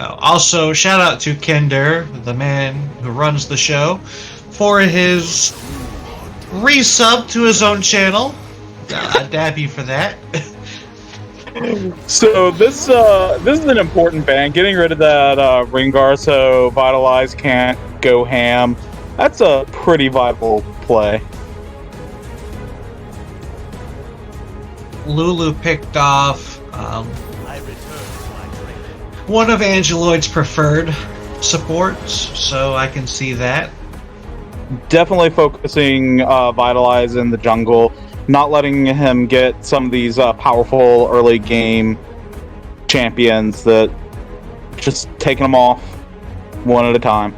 Also, shout out to Kender, the man who runs the show, for his resub to his own channel. I dab you for that. So this is an important ban. Getting rid of that Ringar so Vitalize can't go ham. That's a pretty vital play. Lulu picked off one of Angeloid's preferred supports, so I can see that. Definitely focusing Vitalize in the jungle, not letting him get some of these powerful early game champions that just taking them off one at a time.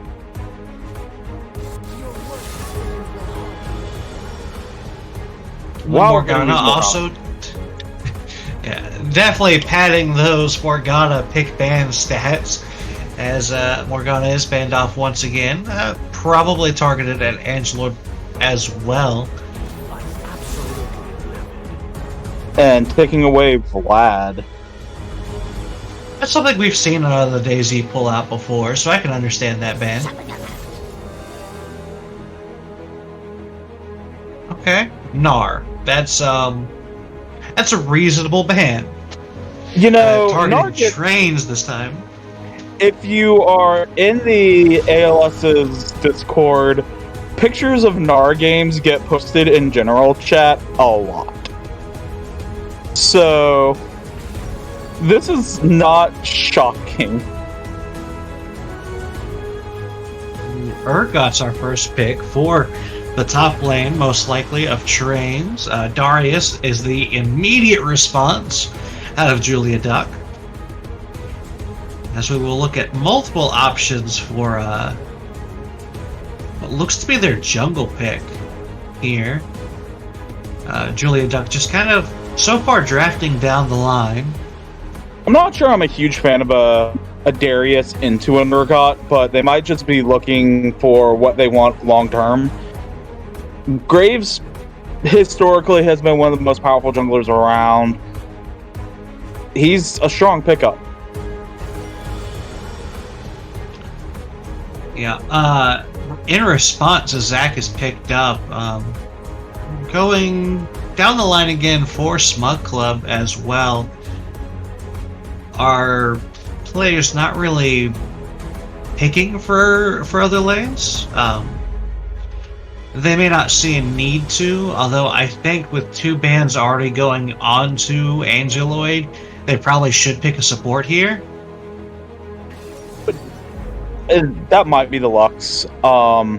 Wow, Morgana also yeah, definitely padding those Morgana pick ban stats, as Morgana is banned off once again, probably targeted at Angelo as well. And taking away Vlad. That's something we've seen on the DayZ pull out before, so I can understand that ban. Okay, Gnar. That's a reasonable ban. You know, targeting trains this time. If you are in the ALS's Discord, pictures of Gnar games get posted in general chat a lot. So this is not shocking. Urgot's our first pick for the top lane, most likely, of trains. Darius is the immediate response out of JuliaDuck, as we will look at multiple options for what looks to be their jungle pick here. JuliaDuck just kind of, so far, drafting down the line. I'm not sure I'm a huge fan of a Darius into an Urgot, but they might just be looking for what they want long term. Graves historically has been one of the most powerful junglers around. He's a strong pickup. Yeah, in response, Zach is picked up. Going down the line again for Smug Club as well. Are players not really picking for other lanes? They may not see a need to, although I think with two bans already going on to Angeloid, they probably should pick a support here. But that might be the Lux. I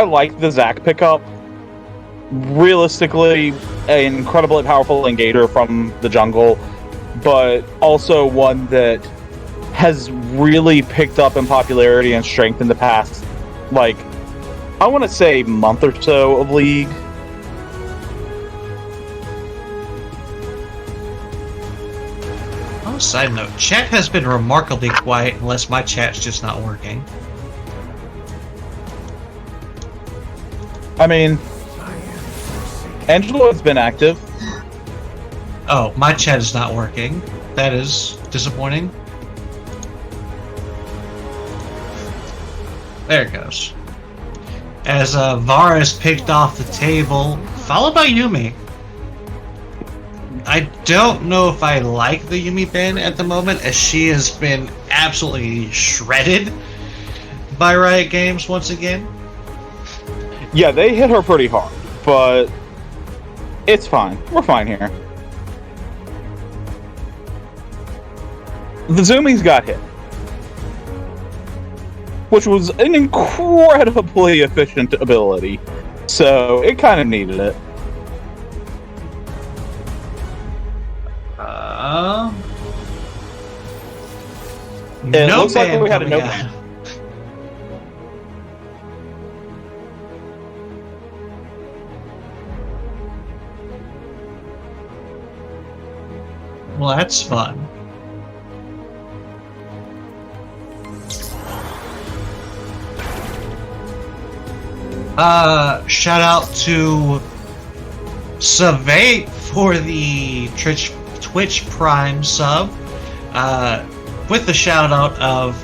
like the Zac pickup. Realistically, an incredibly powerful engager from the jungle, but also one that has really picked up in popularity and strength in the past, like, I want to say month or so of League. On a side note, chat has been remarkably quiet unless my chat's just not working. I mean, Angelo has been active. Oh, my chat is not working. That is disappointing. There it goes. As Vara is picked off the table, followed by Yuumi. I don't know if I like the Yuumi ban at the moment, as she has been absolutely shredded by Riot Games once again. Yeah, they hit her pretty hard, but it's fine. We're fine here. The Zoomies got hit, which was an incredibly efficient ability, so it kind of needed it. It no looks like we had a no ban. ban. Well, that's fun. Shout out to Savate for the Twitch Prime sub. with the shout out of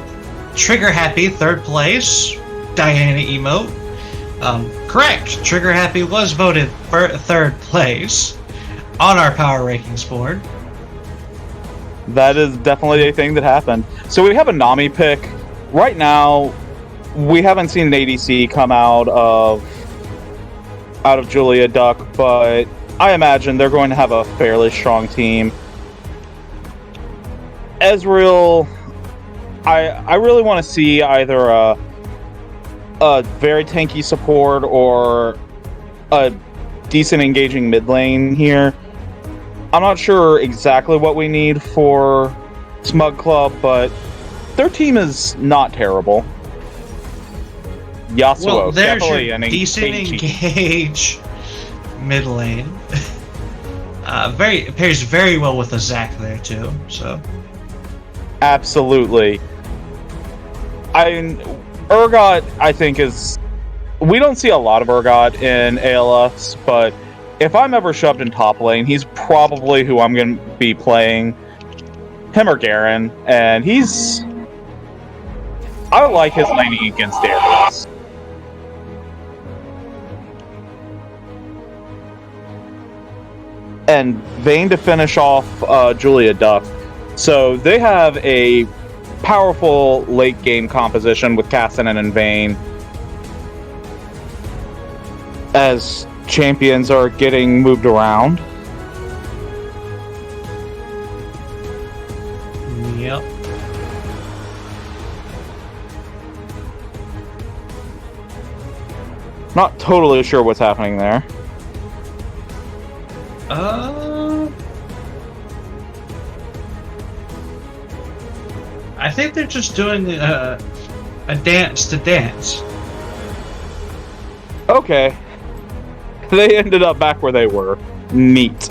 Trigger Happy, 3rd place, Diana Emote. Correct, Trigger Happy was voted for 3rd place on our power rankings board. That is definitely a thing that happened. So we have a Nami pick. Right now, we haven't seen an ADC come out of JuliaDuck, but I imagine they're going to have a fairly strong team. Ezreal, I really want to see either a very tanky support or a decent engaging mid lane here. I'm not sure exactly what we need for Smug Club, but their team is not terrible. Yasuo, Well, there's definitely your an decent engage mid lane. It pairs very well with the Zac there too. So absolutely. Urgot, I think, is... We don't see a lot of Urgot in ALS, but if I'm ever shoved in top lane, he's probably who I'm going to be playing. Him or Garen, and he's... I like his laning against Darius. And Vayne to finish off JuliaDuck. So they have a powerful late game composition with Ascendant and Vayne, as champions are getting moved around. Yep. Not totally sure what's happening there. I think they're just doing a dance to dance. Okay. They ended up back where they were. Neat.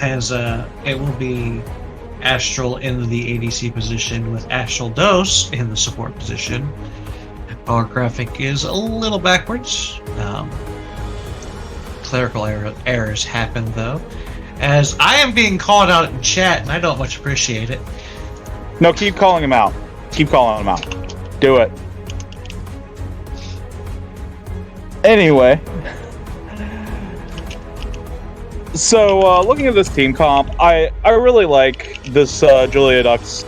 It will be Astral in the ADC position with Astral Dose in the support position. Our graphic is a little backwards. Clerical errors happen though, as I am being called out in chat, and I don't much appreciate it. No, keep calling him out. Keep calling him out. Do it. Anyway. So, looking at this team comp, I really like this JuliaDuck's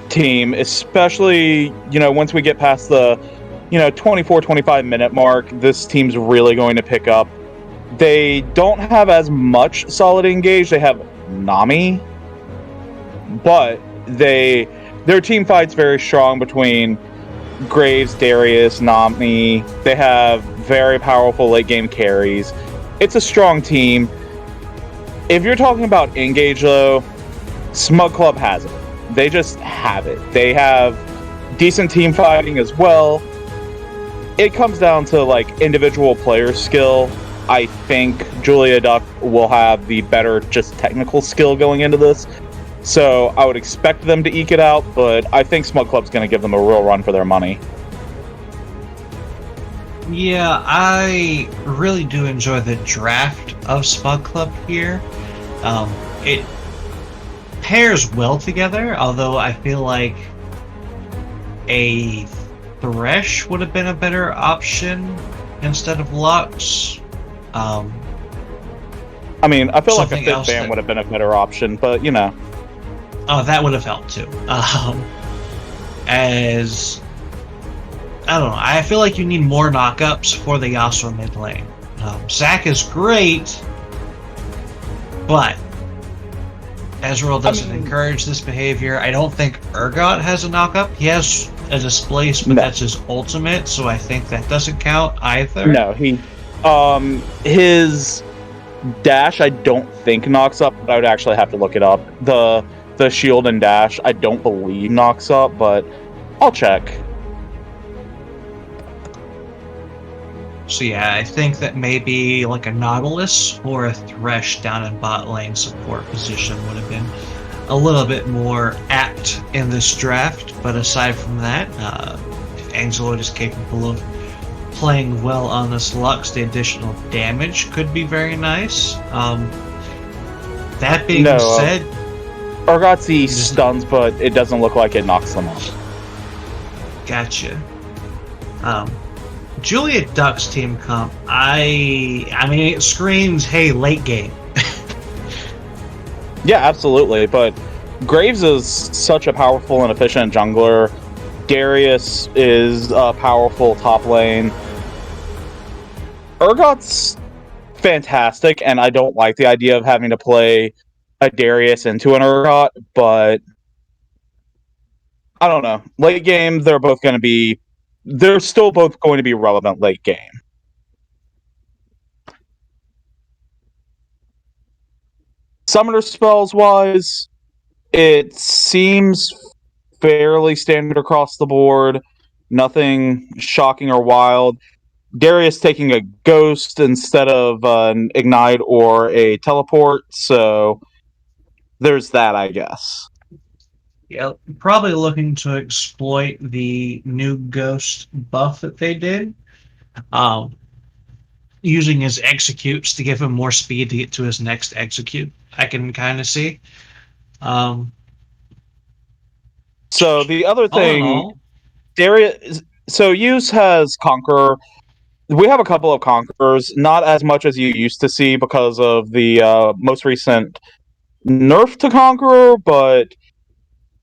team, especially, once we get past the, 24-25 minute mark, this team's really going to pick up. They don't have as much solid engage. They have Nami, but their team fight's very strong between Graves, Darius, Nami. They have very powerful late game carries. It's a strong team. If you're talking about engage though, Smug Club has it. They just have it. They have decent team fighting as well. It comes down to individual player skill. I think JuliaDuck will have the better just technical skill going into this. So I would expect them to eke it out, but I think Smug Club's going to give them a real run for their money. Yeah, I really do enjoy the draft of Smug Club here. It pairs well together, although I feel like a Thresh would have been a better option instead of Lux. I feel like a fifth band would have been a better option, but Oh, that would have helped too. As I don't know, I feel like you need more knockups for the Yasuo mid lane. Zac is great, but Ezreal doesn't encourage this behavior. I don't think Urgot has a knockup. He has a displace, but that's his ultimate, so I think that doesn't count either. No, his dash I don't think knocks up, but I would actually have to look it up. The shield and dash I don't believe knocks up, but I'll check. So yeah, I think that maybe like a Nautilus or a Thresh down in bot lane support position would have been a little bit more apt in this draft. But aside from that, if Angeloid is capable of playing well on this Lux, the additional damage could be very nice. That being said, Urgotzi stuns, but it doesn't look like it knocks them out. Gotcha. JuliaDuck's team comp, I mean, it screams, hey, late game. Yeah, absolutely. But Graves is such a powerful and efficient jungler. Darius is a powerful top lane. Urgot's fantastic, and I don't like the idea of having to play a Darius into an Urgot, but I don't know. Late game, they're still both going to be relevant late game. Summoner spells wise, it seems fairly standard across the board. Nothing shocking or wild. Darius taking a ghost instead of an ignite or a teleport, so there's that, I guess. Yeah, probably looking to exploit the new ghost buff that they did. Using his executes to give him more speed to get to his next execute. I can kind of see. So the other All in thing, all, Darius. So Use has Conqueror. We have a couple of Conquerors, not as much as you used to see because of the most recent nerf to Conqueror, but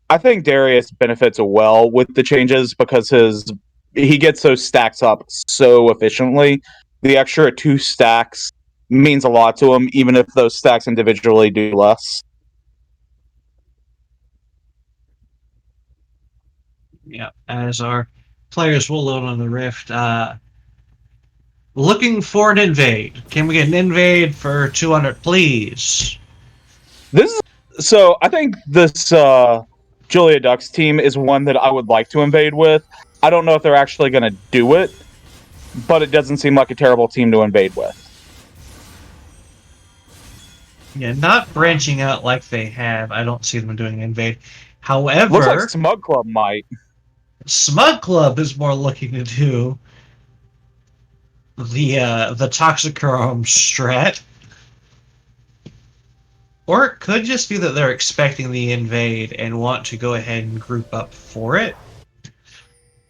I think Darius benefits well with the changes because he gets those stacks up so efficiently. The extra 2 stacks means a lot to him, even if those stacks individually do less. yeah, as our players will load on the Rift. Looking for an invade. Can we get an invade for 200, please? So I think this JuliaDuck's team is one that I would like to invade with. I don't know if they're actually going to do it, but it doesn't seem like a terrible team to invade with. Yeah, not branching out like they have. I don't see them doing an invade. However, looks like Smug Club might. Smug Club is more looking to do the Toxicrome strat. Or it could just be that they're expecting the invade and want to go ahead and group up for it,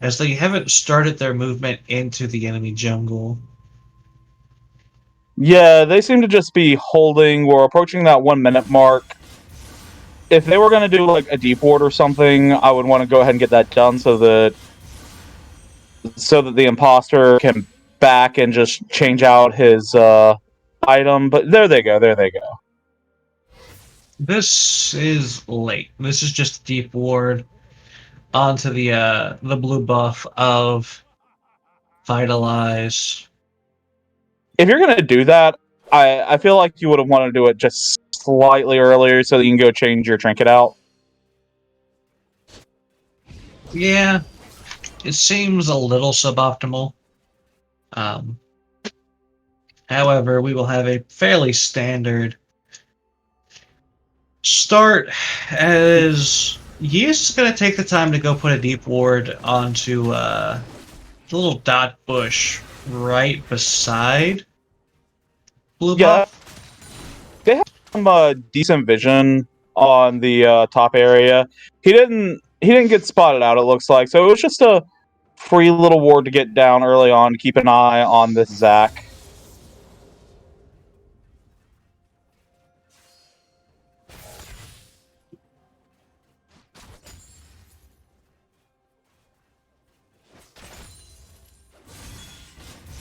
as they haven't started their movement into the enemy jungle. Yeah, they seem to just be holding. We're approaching that 1 minute mark. If they were going to do like a deep ward or something, I would want to go ahead and get that done so that the imposter can back and just change out his item. But there they go. This is late. This is just a deep ward onto the blue buff of Vitalize. If you're going to do that, I feel like you would have wanted to do it just slightly earlier so that you can go change your trinket out. Yeah, it seems a little suboptimal. However, we will have a fairly standard start, as Yeast is going to take the time to go put a deep ward onto the little dot bush right beside blue buff. They have some decent vision on the top area. He didn't get spotted out, it looks like, so it was just a free little ward to get down early on to keep an eye on this Zac.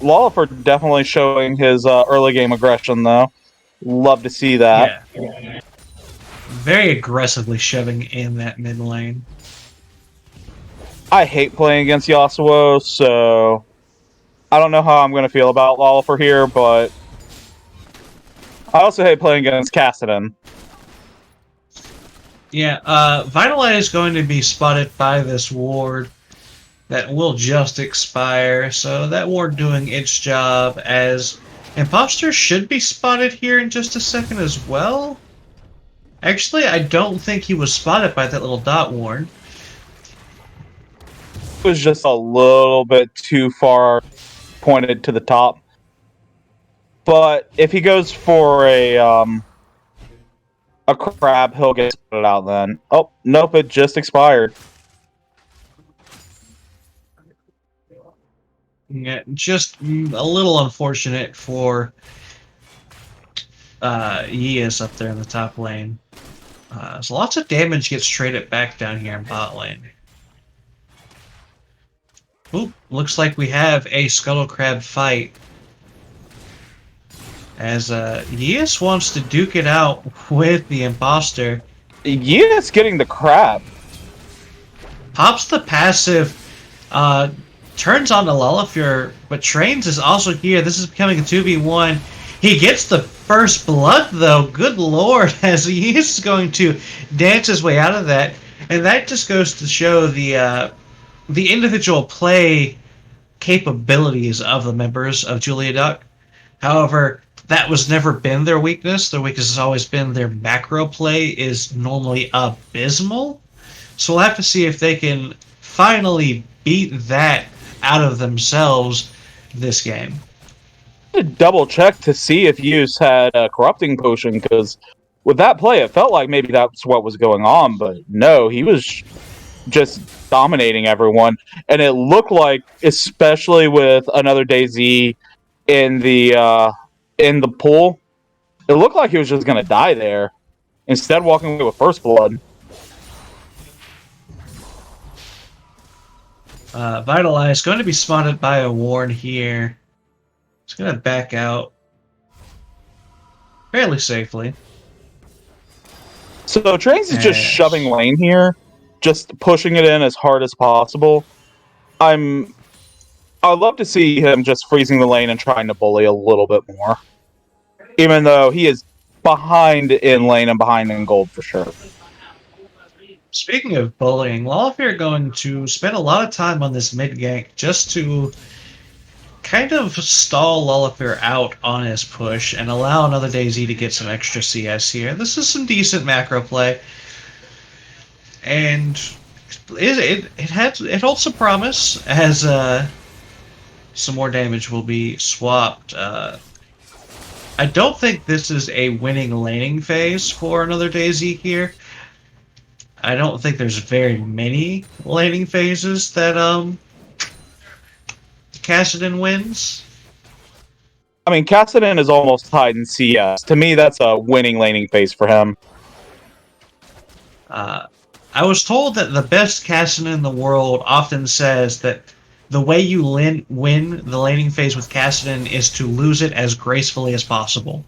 Lawler definitely showing his early game aggression, though. Love to see that. Yeah. Very aggressively shoving in that mid lane. I hate playing against Yasuo, so I don't know how I'm going to feel about Lawler here, but I also hate playing against Kassadin. Yeah, Vitalize is going to be spotted by this ward that will just expire, so that ward doing its job, as Imposter should be spotted here in just a second as well. Actually, I don't think he was spotted by that little dot ward. It was just a little bit too far pointed to the top. But if he goes for a a crab, he'll get spotted out then. Oh, nope, it just expired. Yeah, just a little unfortunate for Yeas up there in the top lane. So lots of damage gets traded back down here in bot lane. Oop, looks like we have a Scuttle Crab fight. As Yeas wants to duke it out with the imposter. Yes, getting the crab. Pops the passive, turns on the Lullafury, but Trains is also here. This is becoming a 2v1. He gets the first blood, though. Good lord, as he is going to dance his way out of that. And that just goes to show the individual play capabilities of the members of JuliaDuck. However, that was never been their weakness. Their weakness has always been their macro play is normally abysmal. So we'll have to see if they can finally beat that out of themselves this game. To double check to see if Use had a corrupting potion, because with that play, it felt like maybe that's what was going on, but no, he was just dominating everyone, and it looked like, especially with another DayZ in the pool, it looked like he was just gonna die there. Instead, walking away with first blood. Vitalize going to be spotted by a Warn here. It's going to back out fairly safely. So Trains is just shoving lane here, just pushing it in as hard as possible. I'd love to see him just freezing the lane and trying to bully a little bit more. Even though he is behind in lane and behind in gold for sure. Speaking of bullying, Lullafury are going to spend a lot of time on this mid gank just to kind of stall Lullafury out on his push and allow another DayZ to get some extra CS here. This is some decent macro play. And it holds some promise as some more damage will be swapped. I don't think this is a winning laning phase for another DayZ here. I don't think there's very many laning phases that Kassadin wins. I mean, Kassadin is almost tied in CS. To me, that's a winning laning phase for him. I was told that the best Kassadin in the world often says that the way you win the laning phase with Kassadin is to lose it as gracefully as possible.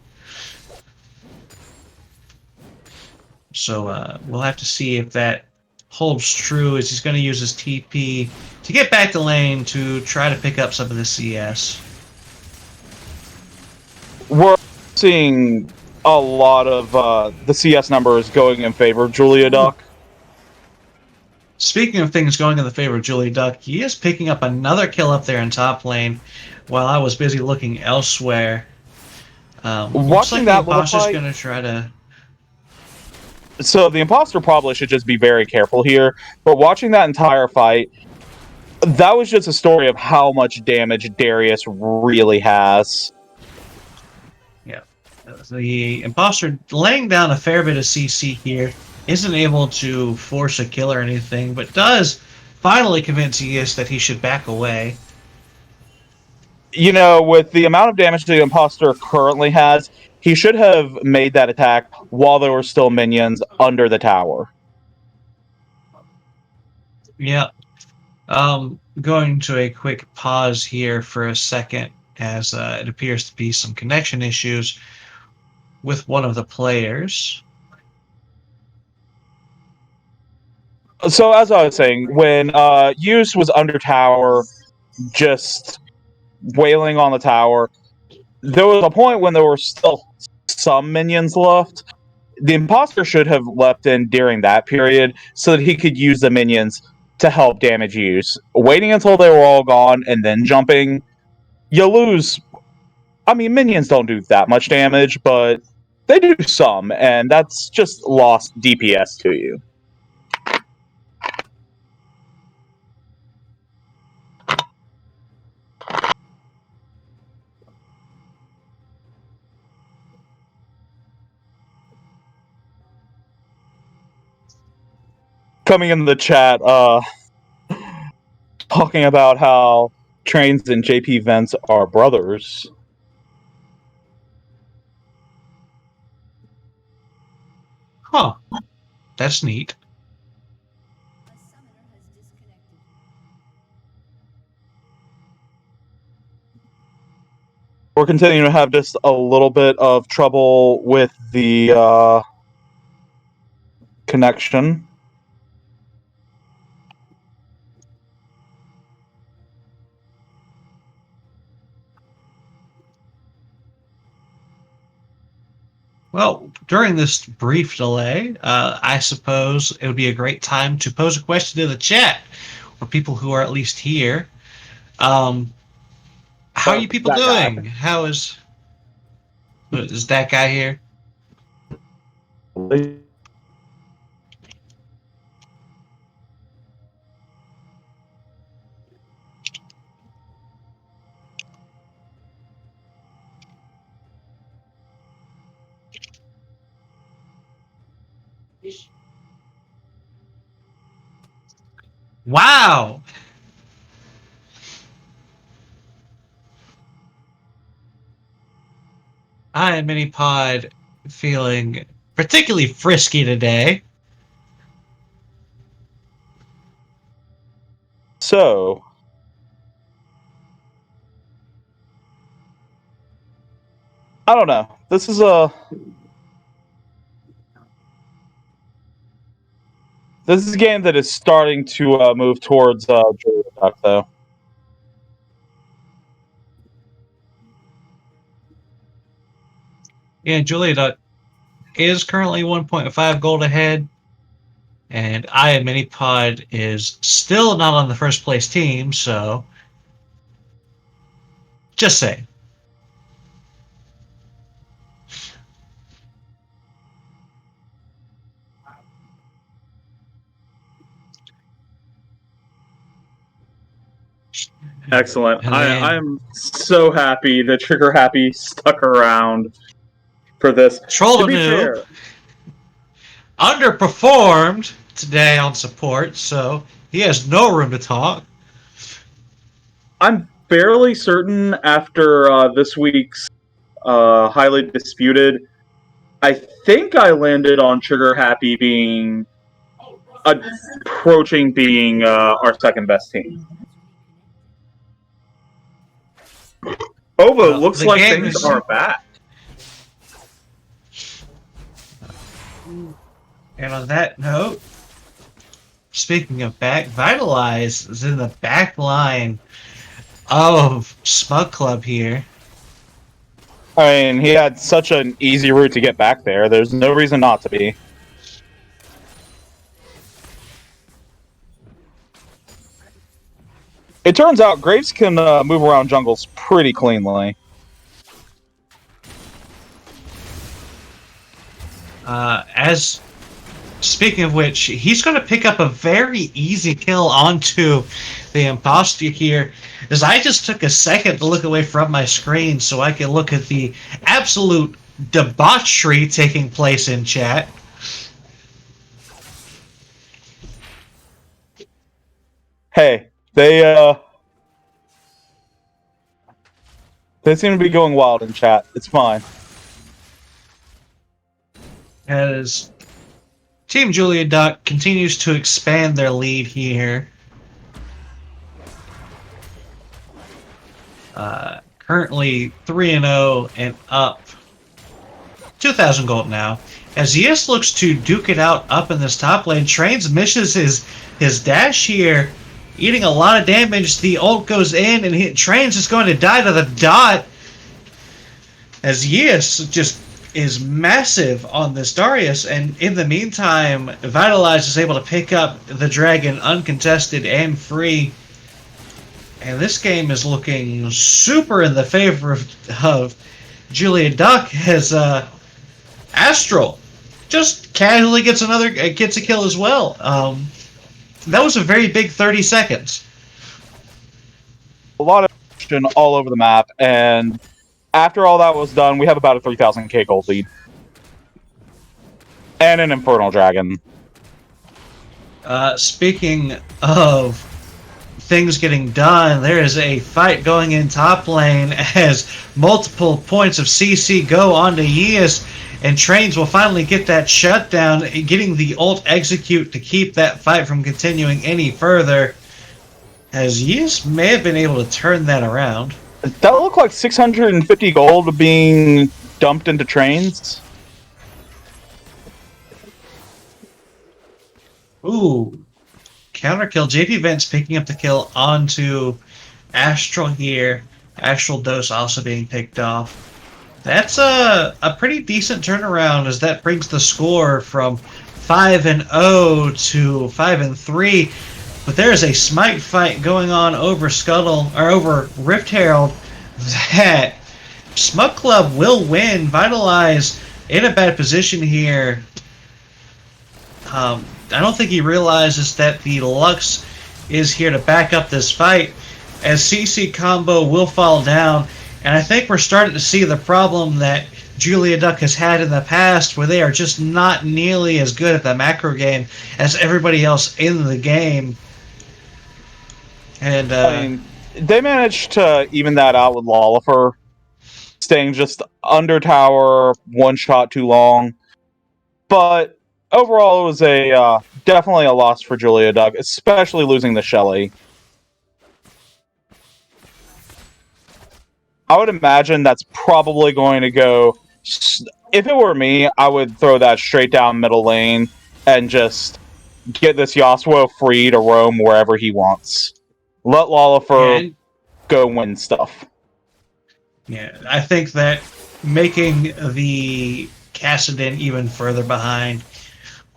So we'll have to see if that holds true, as he's going to use his TP to get back to lane to try to pick up some of the CS. We're seeing a lot of the CS numbers going in favor of JuliaDuck. Speaking of things going in the favor of JuliaDuck, he is picking up another kill up there in top lane while I was busy looking elsewhere. Looks like the imposter's going to try to... So the imposter probably should just be very careful here, but watching that entire fight, that was just a story of how much damage Darius really has. Yeah. The imposter laying down a fair bit of CC here, isn't able to force a kill or anything, but does finally convince Eus that he should back away. You know, with the amount of damage the imposter currently has, he should have made that attack while there were still minions under the tower. Yeah. Going to a quick pause here for a second, as it appears to be some connection issues with one of the players. So as I was saying, when Use was under tower, just wailing on the tower, there was a point when there were still some minions left. The imposter should have leapt in during that period so that he could use the minions to help damage Use. Waiting until they were all gone and then jumping, you lose. I mean, minions don't do that much damage, but they do some, and that's just lost DPS to you. coming in the chat, talking about how Trains and JP Vents are brothers. Huh. That's neat. We're continuing to have just a little bit of trouble with the connection. Well, during this brief delay, I suppose it would be a great time to pose a question in the chat for people who are at least here. How are you people That guy. doing? How is that guy here? Wow! I am Minipod feeling particularly frisky today. So, I don't know. This is a game that is starting to move towards JuliaDuck, though. Yeah, JuliaDuck is currently 1.5 gold ahead, and I am Minipod is still not on the first place team, so just say. Excellent. And then I'm so happy that Trigger Happy stuck around for this. To be Trolldanoo fair, underperformed today on support, so he has no room to talk. I'm fairly certain after this week's highly disputed, I think I landed on Trigger Happy being approaching being our second best team. Well, looks the like game things is... are back. And on that note, speaking of back, Vitalize is in the back line of Smug Club here. I mean, he had such an easy route to get back there. There's no reason not to be. It turns out Graves can move around jungles pretty cleanly. As speaking of which, he's going to pick up a very easy kill onto the imposter here. As I just took a second to look away from my screen so I could look at the absolute debauchery taking place in chat. Hey, they seem to be going wild in chat. It's fine. As Team JuliaDuck continues to expand their lead here. Currently 3-0 and up 2,000 gold now. As Yes looks to duke it out up in this top lane, Trains misses his dash here, eating a lot of damage. The ult goes in, and Trains is going to die to the dot. As Yes just is massive on this Darius, and in the meantime, Vitalize is able to pick up the dragon uncontested and free. And this game is looking super in the favor of JuliaDuck as Astral just casually gets a kill as well. That was a very big 30 seconds. A lot of action all over the map, and after all that was done, we have about a 3,000k gold lead. And an Infernal Dragon. Speaking of things getting done, there is a fight going in top lane as multiple points of CC go onto Yeas, and Trains will finally get that shutdown, getting the ult execute to keep that fight from continuing any further, as Yeas may have been able to turn that around. That looked like 650 gold being dumped into Trains. Ooh, counter kill. JP Vance picking up the kill onto Astral here. Astral Dose also being picked off. That's a pretty decent turnaround, as that brings the score from 5-0 to 5-3. But there is a smite fight going on over Scuttle, or over Rift Herald, that Smug Club will win. Vitalize in a bad position here. I don't think he realizes that the Lux is here to back up this fight, as CC combo will fall down. And I think we're starting to see the problem that JuliaDuck has had in the past, where they are just not nearly as good at the macro game as everybody else in the game. And I mean, they managed to even that out with Lolifer, staying just under tower, one shot too long. But overall, it was a definitely a loss for JuliaDuck, especially losing the Shelly. I would imagine that's probably going to go. If it were me, I would throw that straight down middle lane and just get this Yasuo free to roam wherever he wants. Let Lolifer go win stuff. Yeah, I think that making the Ascendant even further behind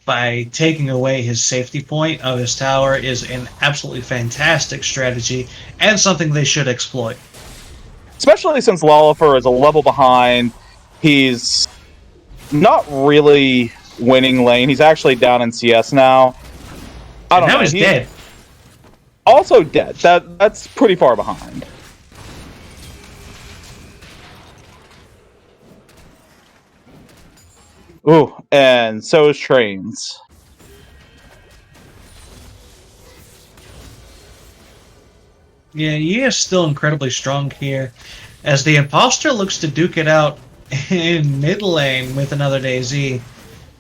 by taking away his safety point of his tower is an absolutely fantastic strategy, and something they should exploit. Especially since Lolifer is a level behind. He's not really winning lane. He's actually down in CS now. I don't know. Now he's dead. Also dead. That's pretty far behind. Ooh, and so is Trains. Yeah, he is still incredibly strong here, as the Imposter looks to duke it out in mid lane with another DayZ,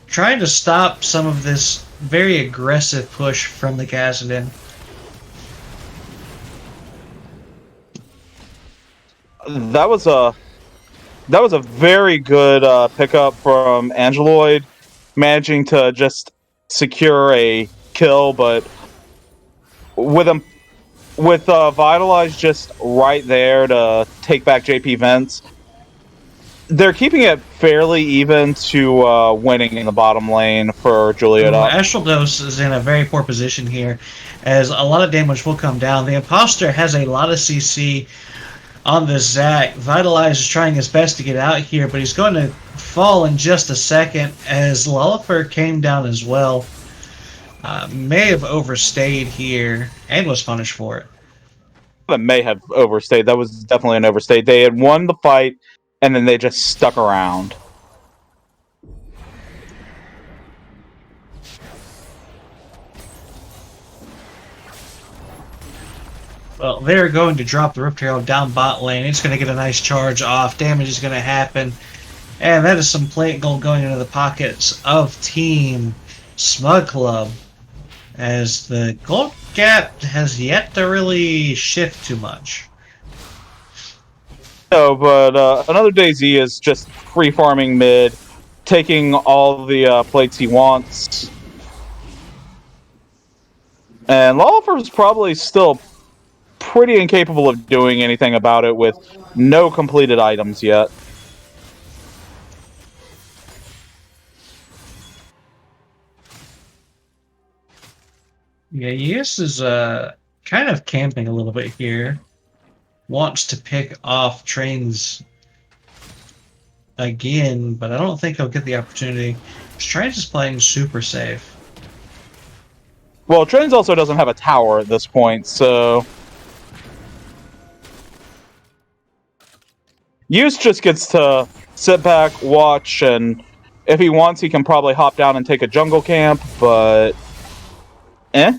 trying to stop some of this very aggressive push from the Kassadin. That was a very good pickup from Angeloid, managing to just secure a kill, but with him. With Vitalize just right there to take back JP Vents, they're keeping it fairly even to winning in the bottom lane for JuliaDuck. Astral Dose is in a very poor position here, as a lot of damage will come down. The Imposter has a lot of CC on this Zac. Vitalize is trying his best to get out here, but he's going to fall in just a second, as Lolifer came down as well. May have overstayed here and was punished for it. That may have overstayed. That was definitely an overstay. They had won the fight, and then they just stuck around. Well, they're going to drop the Rift Herald down bot lane. It's going to get a nice charge off. Damage is going to happen. And that is some plate gold going into the pockets of Team Smug Club, as the gold gap has yet to really shift too much. No, but another DayZ is just free farming mid, taking all the plates he wants. And Lolifer is probably still pretty incapable of doing anything about it with no completed items yet. Yeah, Yus is kind of camping a little bit here. Wants to pick off Trains again, but I don't think he'll get the opportunity. Trains is playing super safe. Well, Trains also doesn't have a tower at this point, so Yus just gets to sit back, watch, and if he wants, he can probably hop down and take a jungle camp, but Eh?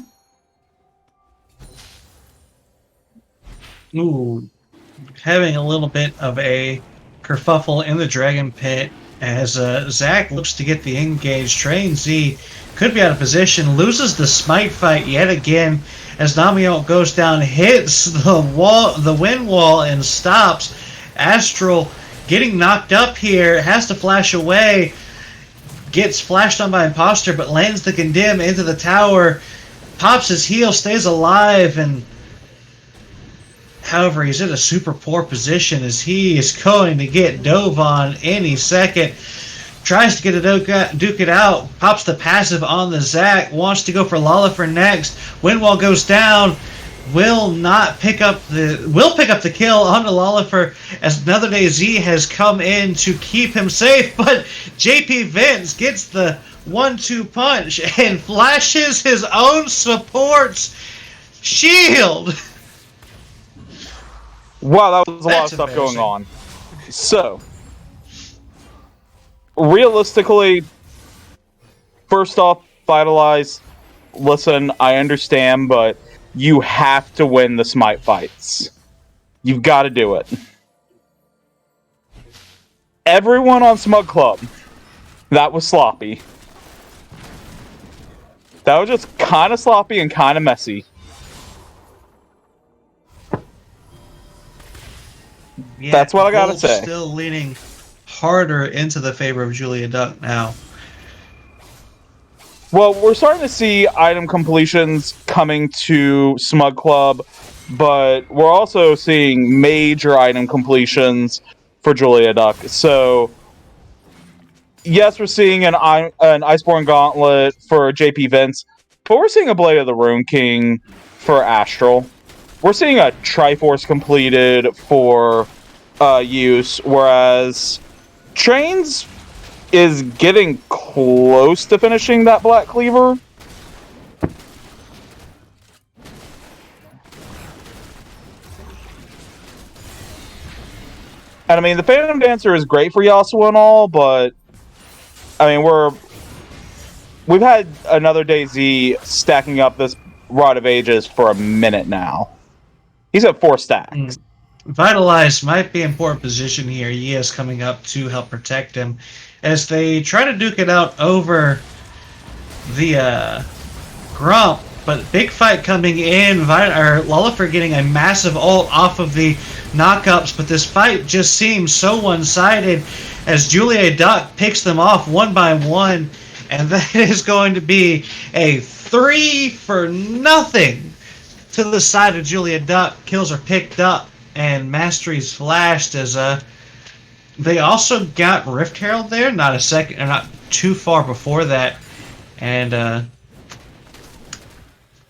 Ooh, having a little bit of a kerfuffle in the Dragon Pit as Zack looks to get the engage. Train Z could be out of position, loses the smite fight yet again as Namiot goes down, hits the wind wall, and stops. Astral getting knocked up here, has to flash away, gets flashed on by Imposter, but lands the condemn into the tower, pops his heel, stays alive, and however, he's in a super poor position as he is going to get dove on any second. Tries to get a duke it out, pops the passive on the Zack, wants to go for Lolifer next. Windwall goes down, will pick up the kill onto Lolifer as Another Day Z has come in to keep him safe, but JP Vince gets the 1-2 punch and flashes his own support's shield. Wow, that was a lot of stuff going on. So, realistically, first off, Vitalize, listen, I understand, but you have to win the smite fights. You've got to do it. Everyone on Smug Club, that was sloppy. That was just kind of sloppy and kind of messy. Yeah, that's what I gotta say. Still leaning harder into the favor of JuliaDuck now. Well, we're starting to see item completions coming to Smug Club, but we're also seeing major item completions for JuliaDuck. So, yes, we're seeing an Iceborne Gauntlet for JP Vince, but we're seeing a Blade of the Rune King for Astral. We're seeing a Triforce completed for use, whereas Trains is getting close to finishing that Black Cleaver. And I mean, the Phantom Dancer is great for Yasuo and all, but I mean, we've had Another Day Z stacking up this Rod of Ages for a minute now. He's at 4 stacks. Vitalize might be in poor position here. Yia's coming up to help protect him as they try to duke it out over the Grump, but big fight coming in. Lolifer getting a massive ult off of the knockups, but this fight just seems so one-sided as JuliaDuck picks them off one by one, and that is going to be a 3-0 to the side of JuliaDuck. Kills are picked up and masteries flashed as they also got Rift Herald there, not too far before that, and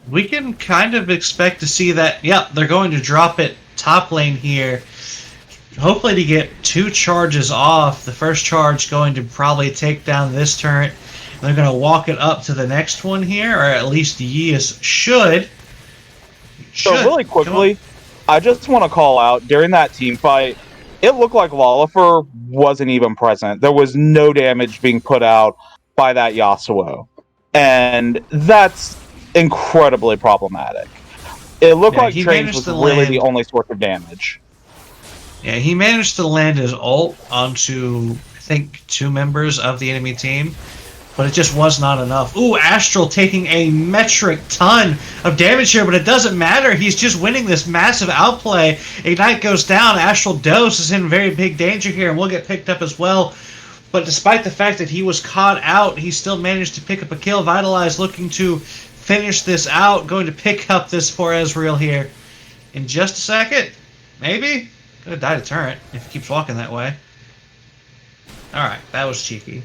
we can kind of expect to see that. Yep, they're going to drop it top lane here, hopefully to get 2 charges off. The first charge going to probably take down this turret. They're going to walk it up to the next one here, or at least Yias should. So really quickly, I just want to call out, during that team fight, it looked like Lolifer wasn't even present. There was no damage being put out by that Yasuo. And that's incredibly problematic. It looked like Trains was really the only source of damage. Yeah, he managed to land his ult onto, I think, 2 members of the enemy team, but it just was not enough. Ooh, Astral taking a metric ton of damage here, but it doesn't matter. He's just winning this massive outplay. Ignite goes down. Astral Dose is in very big danger here and will get picked up as well. But despite the fact that he was caught out, he still managed to pick up a kill. Vitalize looking to finish this out. Going to pick up this for Ezreal here in just a second. Maybe? Could have died a turret if he keeps walking that way. Alright, that was cheeky.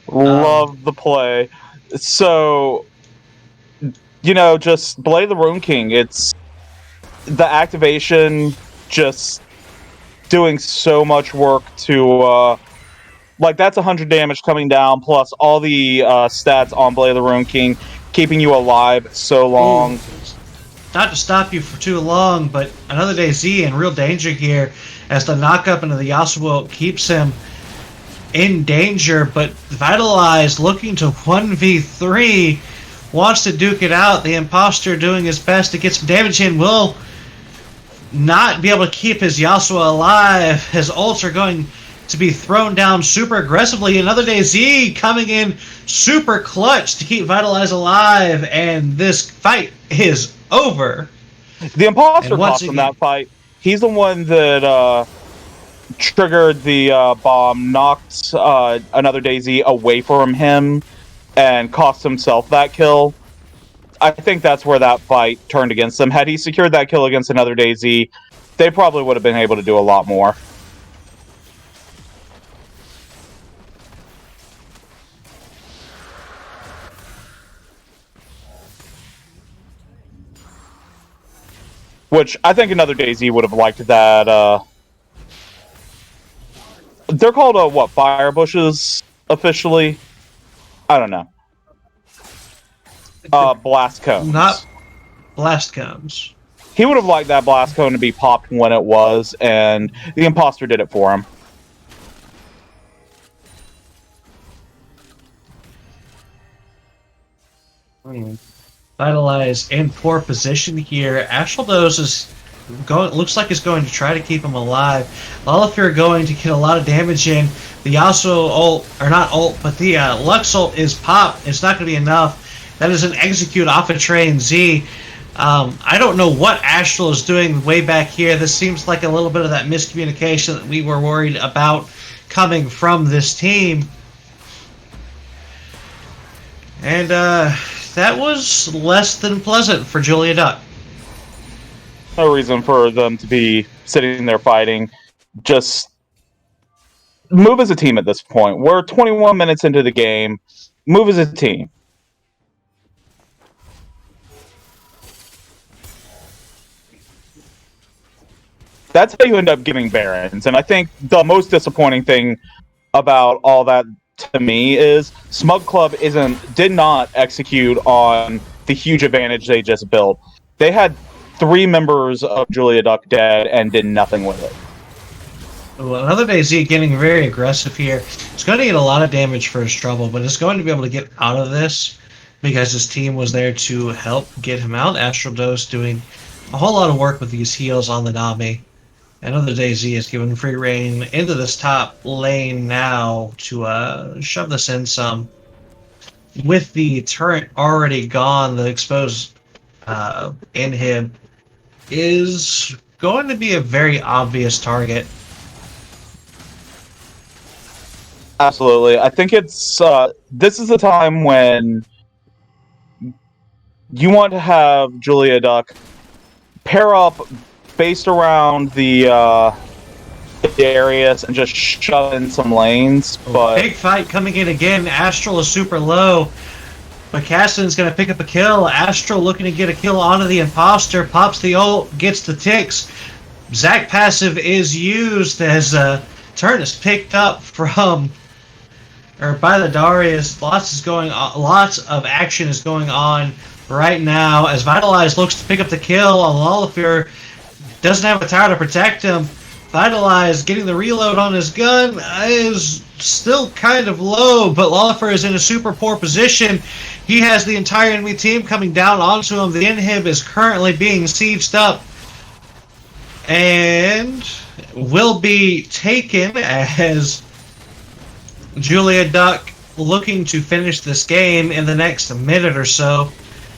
Love the play. So, you know, just Blade of the Rune King, it's the activation just doing so much work to, like, that's 100 damage coming down, plus all the stats on Blade of the Rune King, keeping you alive so long. Not to stop you for too long, but Another Day Z in real danger here as the knock-up into the Yasuo keeps him in danger, but Vitalize looking to 1v3 wants to duke it out. The imposter doing his best to get some damage in will not be able to keep his Yasuo alive. His ults are going to be thrown down super aggressively. Another day Z coming in super clutch to keep Vitalize alive, and this fight is over. The imposter cost him that fight. He's the one that triggered the bomb, knocked Another day Z away from him, and cost himself that kill. I think that's where that fight turned against him. Had he secured that kill against Another day Z, they probably would have been able to do a lot more. Which I think Another day Z would have liked that. They're called what? Fire bushes officially? I don't know. Blast cones. Not blast cones. He would have liked that blast cone to be popped when it was, and the imposter did it for him. Vitalize in poor position here. Ashaldos is going. Looks like he's going to try to keep him alive. Lullifear going to get a lot of damage in. The Yasuo ult, or not ult, but the Lux ult is popped. It's not going to be enough. That is an execute off a train Z. I don't know what Astral is doing way back here. This seems like a little bit of that miscommunication that we were worried about coming from this team. And that was less than pleasant for JuliaDuck. No reason for them to be sitting there fighting. Just move as a team at this point. We're 21 minutes into the game. Move as a team. That's how you end up giving Barons. And I think the most disappointing thing about all that to me is Smug Club did not execute on the huge advantage they just built. They had 3 members of JuliaDuck dead and did nothing with it. Well, Another day Z getting very aggressive here. It's going to get a lot of damage for his trouble, but it's going to be able to get out of this because his team was there to help get him out. Astral Dose doing a whole lot of work with these heals on the Nami. Another day Z is given free reign into this top lane now to shove this in some. With the turret already gone, the exposed inhib is going to be a very obvious target. Absolutely. I think it's this is the time when you want to have JuliaDuck pair up based around the areas and just shove in some lanes. But big fight coming in again. Astral is super low, but Caston's going to pick up a kill. Astral looking to get a kill onto the imposter. Pops the ult, gets the ticks. Zac passive is used as turn is picked up from by the Darius. Lots of action is going on right now as Vitalize looks to pick up the kill on Lullifear. Doesn't have a tower to protect him. Vitalize getting the reload on his gun is still kind of low, but Lullifear is in a super poor position. He has the entire enemy team coming down onto him. The inhib is currently being sieged up and will be taken as JuliaDuck looking to finish this game in the next minute or so.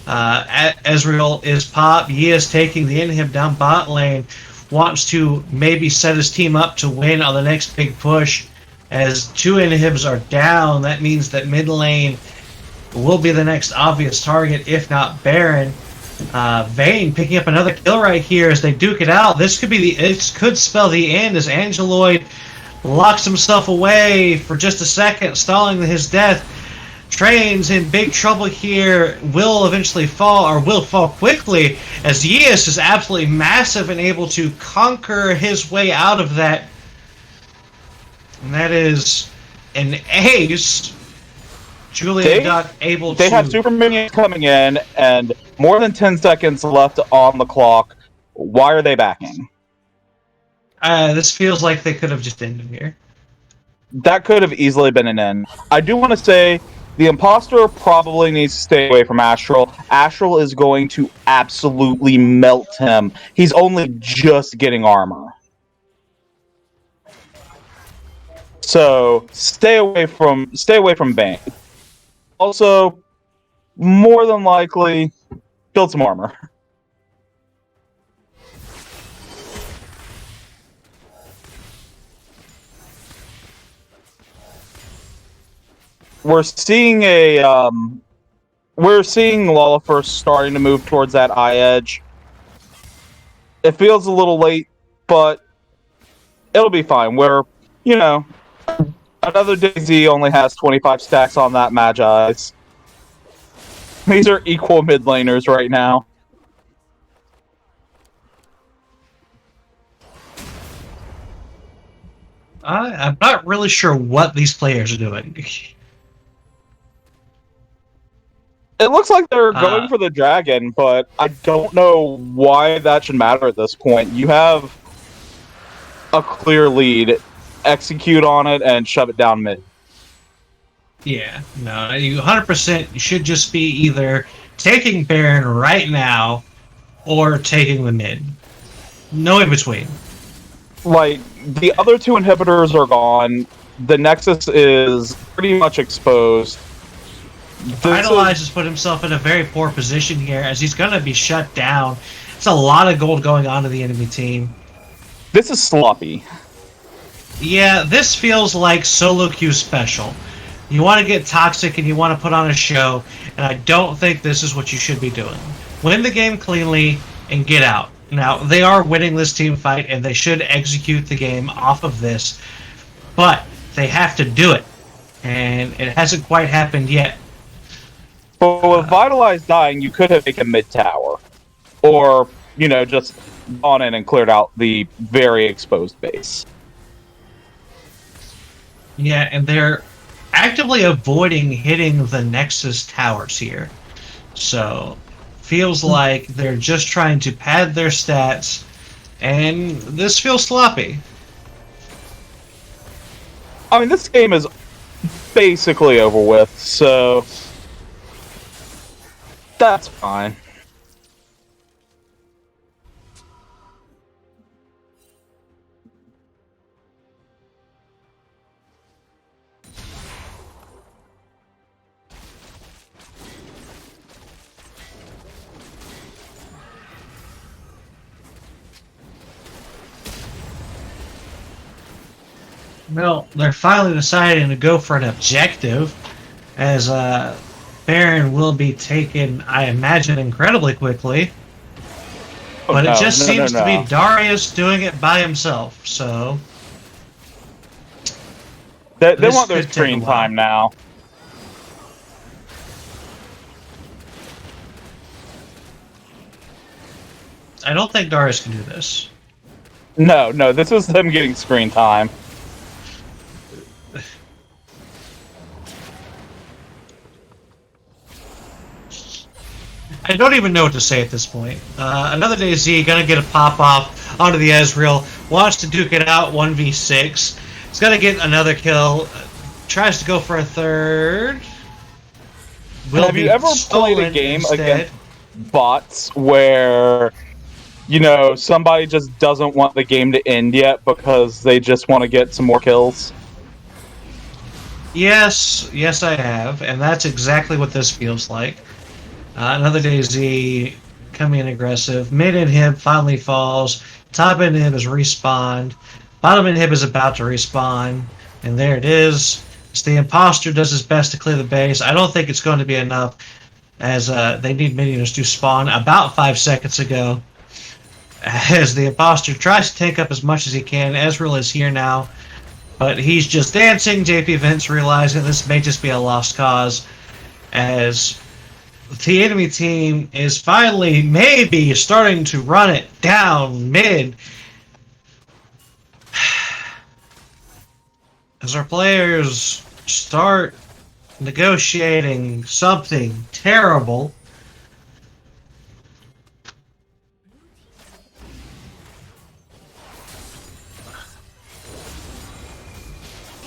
Ezreal is pop. He is taking the inhib down bot lane. Wants to maybe set his team up to win on the next big push. As 2 inhibs are down, that means that mid lane will be the next obvious target, if not Baron. Vayne picking up another kill right here as they duke it out. This could be it could spell the end as Angeloid locks himself away for just a second, stalling his death. Train's in big trouble here, will eventually fall, or will fall quickly, as Yeas is absolutely massive and able to conquer his way out of that. And that is an ace. JuliaDuck able to... They have super minions coming in, and more than 10 seconds left on the clock. Why are they backing? This feels like they could have just ended here. That could have easily been an end. I do want to say The imposter probably needs to stay away from Astral. Astral is going to absolutely melt him. He's only just getting armor. So stay away from Bane. Also, more than likely, build some armor. We're seeing Lullafer starting to move towards that eye edge. It feels a little late, but it'll be fine. Another DayZ only has 25 stacks on that Magi's. These are equal mid laners right now. I'm not really sure what these players are doing. It looks like they're going for the dragon, but I don't know why that should matter at this point. You have a clear lead. Execute on it and shove it down mid. Yeah, no, you 100% should just be either taking Baron right now or taking the mid. No in between. Like, the other two inhibitors are gone. The Nexus is pretty much exposed. Vitalize has put himself in a very poor position here as he's going to be shut down. It's a lot of gold going on to the enemy team. This is sloppy. Yeah, this feels like solo queue special. You want to get toxic and you want to put on a show, and I don't think this is what you should be doing. Win the game cleanly and get out. Now, they are winning this team fight, and they should execute the game off of this, but they have to do it, and it hasn't quite happened yet. But with Vitalize dying, you could have taken mid tower. Or, just gone in and cleared out the very exposed base. Yeah, and they're actively avoiding hitting the Nexus towers here. So, feels like they're just trying to pad their stats, and this feels sloppy. I mean, this game is basically over with, so that's fine. Well, they're finally deciding to go for an objective, as Baron will be taken, I imagine, incredibly quickly. But it just seems to be Darius doing it by himself, so... They want their screen time now. I don't think Darius can do this. No, this is them getting screen time. I don't even know what to say at this point. Another DayZ gonna get a pop off onto the Ezreal. Wants to duke it out 1v6. He's gonna get another kill. Tries to go for a third. Have you ever played a game against bots where, somebody just doesn't want the game to end yet because they just want to get some more kills? Yes, I have, and that's exactly what this feels like. Another DayZ coming in aggressive. Mid inhib finally falls. Top inhib is respawned. Bottom inhib is about to respawn. And there it is. It's the imposter does his best to clear the base. I don't think it's going to be enough, as they need minions to spawn about 5 seconds ago. As the imposter tries to take up as much as he can. Ezreal is here now, but he's just dancing. JP Vince realizing this may just be a lost cause, as the enemy team is finally maybe starting to run it down mid. As our players start negotiating something terrible.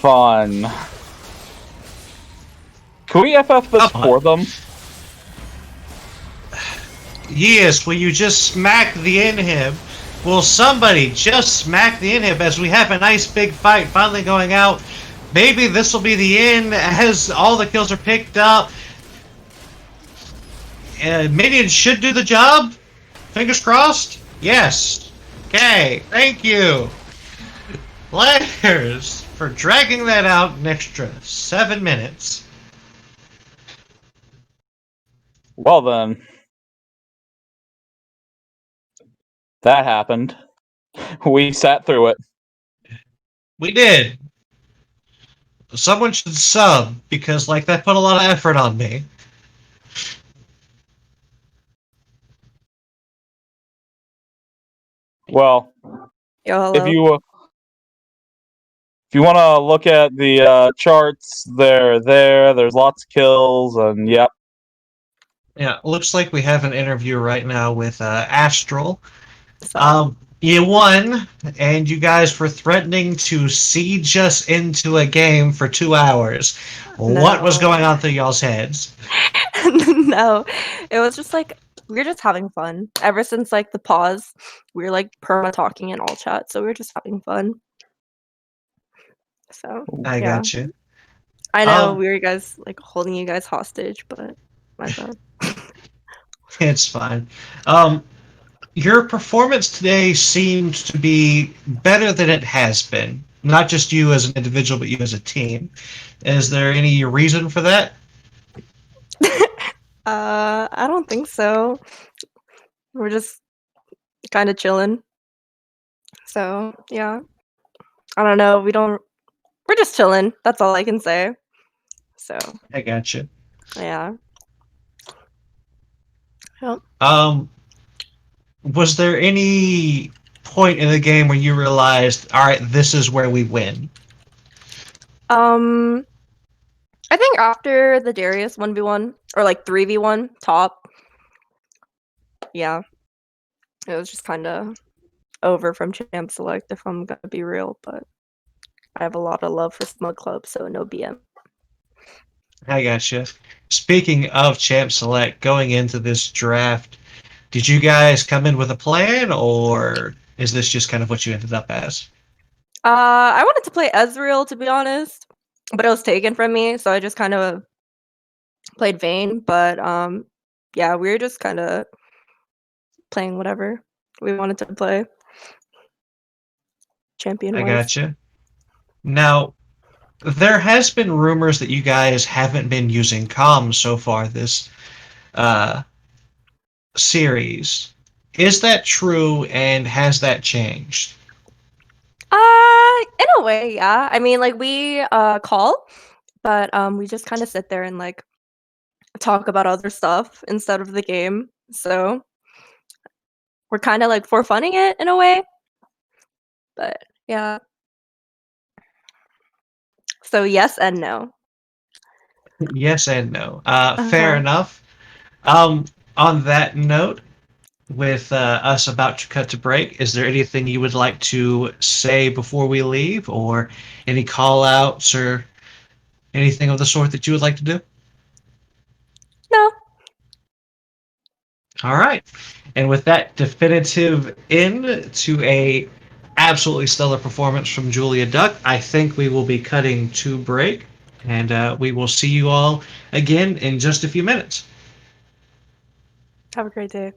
Fun. Can we FF this Come on. for them? Yes, will you just smack the inhib? Will somebody just smack the inhib as we have a nice big fight finally going out? Maybe this will be the end as all the kills are picked up. Minions should do the job. Fingers crossed. Yes. Okay, thank you. Players for dragging that out an extra 7 minutes. Well then. That happened. We sat through it. We did. Someone should sub because like that put a lot of effort on me. Well, Yo, hello. if you want to look at the charts, there's lots of kills, and yep. Yeah, looks like we have an interview right now with Astral. So, You won, and you guys were threatening to siege us into a game for 2 hours. What was No. going on through y'all's heads? no, it was just like we were just having fun. Ever since like the pause, we were like perma talking in all chat, so we were just having fun. So I yeah, got you. I know we were guys like holding you guys hostage, but my bad. It's fine. Your performance today seemed to be better than it has been. Not just you as an individual, but you as a team. Is there any reason for that? I don't think so. We're just kind of chilling. So yeah, I don't know. We're just chilling. That's all I can say. So I got you. yeah. Yep. Was there any point in the game where you realized, all right, this is where we win? I think after the Darius 1v1 or like 3v1 top, yeah, it was just kind of over from Champ Select if I'm gonna be real, but I have a lot of love for Smug Club, so no BM. I gotcha. Speaking of Champ Select, going into this draft, did you guys come in with a plan, or is this just kind of what you ended up as? I wanted to play Ezreal to be honest, but it was taken from me, so I just kind of played Vayne. But yeah, we were just kind of playing whatever we wanted to play, champion I wise. gotcha. Now, there has been rumors that you guys haven't been using comms so far this uh, series. Is that true, and has that changed? In a way, yeah. I mean, like we call, but we just kind of sit there and like talk about other stuff instead of the game. So we're kind of like for funning it in a way. But yeah. So yes and no. Yes and no. Fair Uh-huh. enough. On that note, with us about to cut to break, is there anything you would like to say before we leave, or any call outs or anything of the sort that you would like to do? No. All right. And with that definitive end to a absolutely stellar performance from JuliaDuck, I think we will be cutting to break, and we will see you all again in just a few minutes. Have a great day.